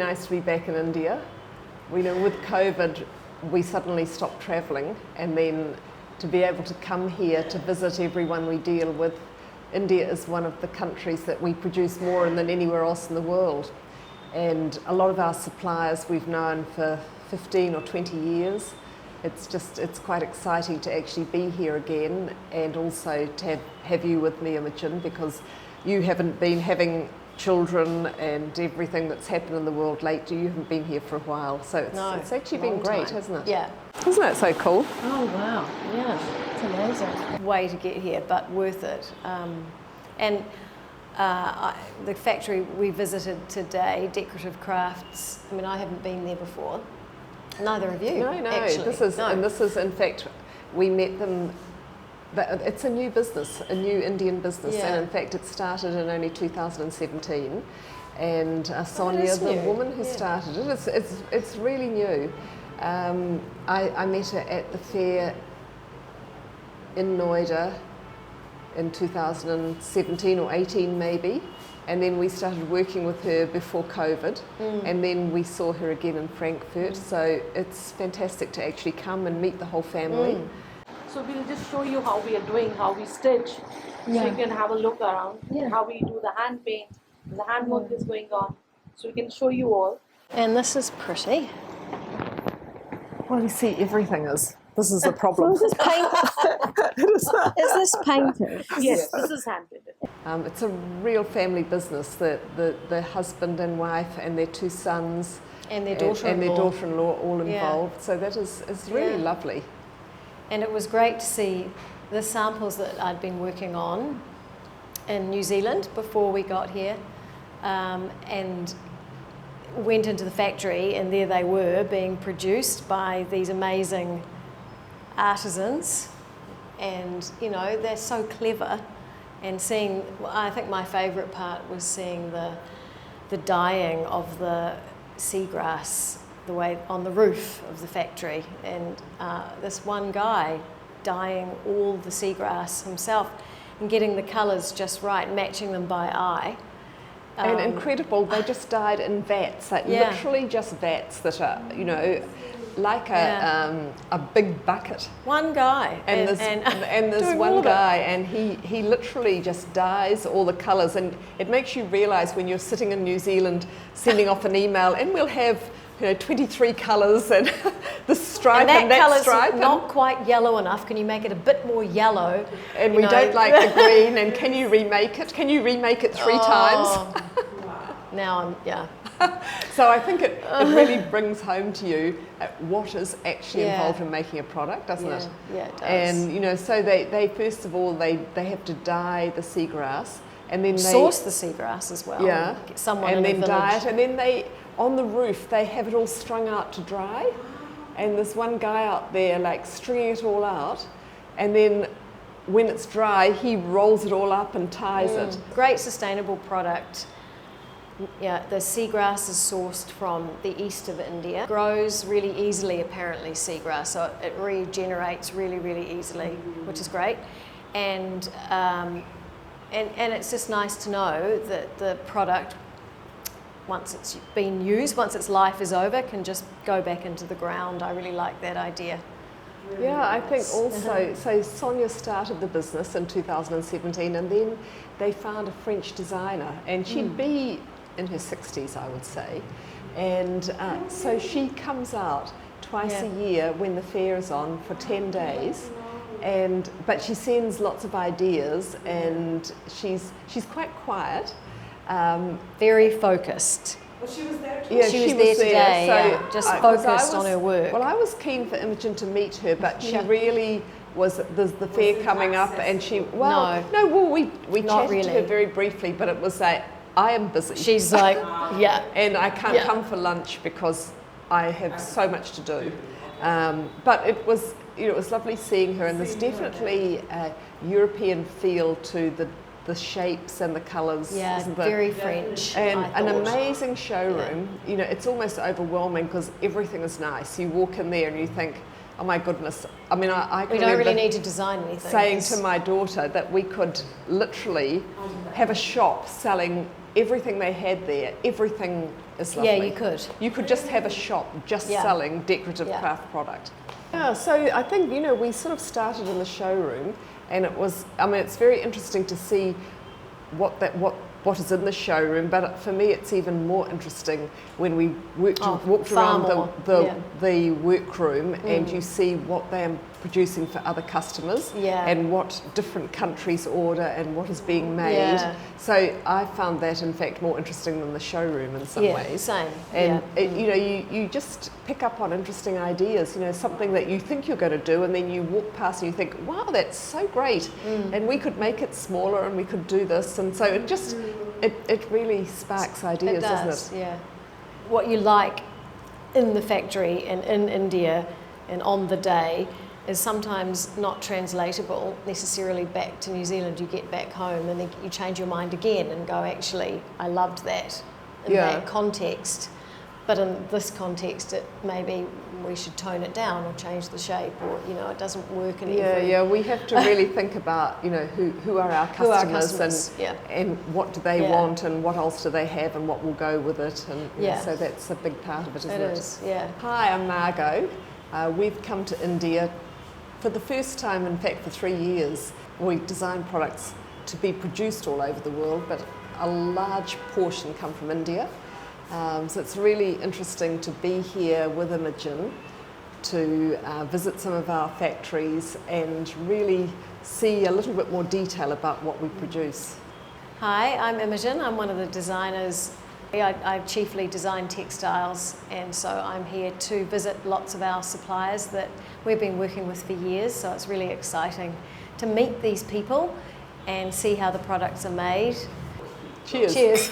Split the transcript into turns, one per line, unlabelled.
nice to be back in India. We know with COVID, we suddenly stopped travelling, and then to be able to come here to visit everyone we deal with. India is one of the countries that we produce more in than anywhere else in the world. And a lot of our suppliers we've known for 15 or 20 years. It's quite exciting to actually be here again, and also to have you with me, Imogen, because you haven't been having children and everything that's happened in the world lately. You haven't been here for a while, so it's actually been great, hasn't it?
Yeah.
Isn't that so cool?
Oh wow, yeah, it's amazing. Way to get here, but worth it. The factory we visited today, Decorative Crafts, I mean, I haven't been there before. Neither of you.
No,
actually.
And this is in fact, we met them. It's a new business, a new Indian business, and in fact, it started in only 2017. And Sonia, the woman who started it, it's really new. I met her at the fair in Noida in 2017 or 18 maybe, and then we started working with her before COVID, and then we saw her again in Frankfurt, so it's fantastic to actually come and meet the whole family.
So we'll just show you how we are doing, how we stitch, so you can have a look around, how we do the hand paint, the hand work is going on, so we can show you all.
And this is pretty.
Well, you see, everything is. This is the problem.
So is this painted? Is this painted?
Yes, this is hand painted.
It's a real family business. The husband and wife and their two sons
And their daughter-in-law.
and their daughter-in-law all involved. So that is really lovely.
And it was great to see the samples that I'd been working on in New Zealand before we got here, and went into the factory, and there they were being produced by these amazing artisans, and you know, they're so clever. And seeing, I think my favourite part was seeing the dyeing of the seagrass, the way on the roof of the factory, and this one guy dyeing all the seagrass himself and getting the colours just right, matching them by eye.
And incredible, they just dyed in vats, like literally just vats that are, you know, like a big bucket.
One guy.
And there's one guy, and he literally just dyes all the colours, and it makes you realise when you're sitting in New Zealand sending off an email, and we'll have 23 colours and this stripe and that stripe.
Not quite yellow enough. Can you make it a bit more yellow?
And we don't like the green, and can you remake it? Can you remake it 3 times?
Now
So I think it really brings home to you what is actually involved in making a product, doesn't it?
Yeah, it does.
And so they first of all they have to dye the seagrass, and then they
source the seagrass as well.
Yeah,
Get someone
and
in
then
the
dye
village.
it, and then they on the roof they have it all strung out to dry, and there's one guy out there like stringing it all out, and then when it's dry he rolls it all up and ties it.
Great sustainable product. Yeah, the seagrass is sourced from the east of India. Grows really easily, apparently, seagrass, so it regenerates really, really easily, which is great. And it's just nice to know that the product, once it's been used, once its life is over, can just go back into the ground. I really like that idea.
Yeah, I think also, so Sonia started the business in 2017, and then they found a French designer, and she'd be in her 60s, I would say, and so she comes out twice a year when the fair is on for 10 days, but she sends lots of ideas, and she's quite quiet,
very focused.
Well, she was there too.
Yeah,
she was there today,
so
just focused on her work.
Well, I was keen for Imogen to meet her, but she really was. There's the fair coming up, and she we chatted to her very briefly, but it was like, I am busy.
She's like,
and I can't come for lunch because I have so much to do. But it was lovely seeing her, and there's definitely a European feel to the shapes and the colours.
Yeah, very French.
And an amazing showroom. You know, it's almost overwhelming because everything is nice. You walk in there and you think, oh my goodness. I mean,
we don't really need to design anything.
Saying to my daughter that we could literally have a shop selling everything they had there, everything is lovely.
Yeah, you could.
You could just have a shop just selling decorative craft product. Yeah, so I think, you know, we sort of started in the showroom, and it was, I mean, it's very interesting to see what is in the showroom, but for me it's even more interesting when we walked around the workroom and you see what they're producing for other customers and what different countries order and what is being made. So I found that in fact more interesting than the showroom in some ways.
Same.
And you know, you just pick up on interesting ideas, you know, something that you think you're going to do and then you walk past and you think, wow, that's so great, and we could make it smaller and we could do this, and so it just it really sparks ideas, doesn't it?
Yeah. What you like in the factory and in India and on the day is sometimes not translatable necessarily back to New Zealand. You get back home and then you change your mind again and go, actually, I loved that in that context, but in this context, maybe we should tone it down or change the shape, or, you know, it doesn't work in every...
we have to really think about, you know, who are our customers, and what do they want and what else do they have and what will go with it, and you know, so that's a big part of it, isn't it?
It is, yeah.
Hi, I'm Margot. We've come to India for the first time, in fact, for 3 years. We design products to be produced all over the world, but a large portion come from India. So it's really interesting to be here with Imogen, to visit some of our factories and really see a little bit more detail about what we produce.
Hi, I'm Imogen. I'm one of the designers. I chiefly design textiles, and so I'm here to visit lots of our suppliers that we've been working with for years, so it's really exciting to meet these people and see how the products are made.
Cheers.
Cheers.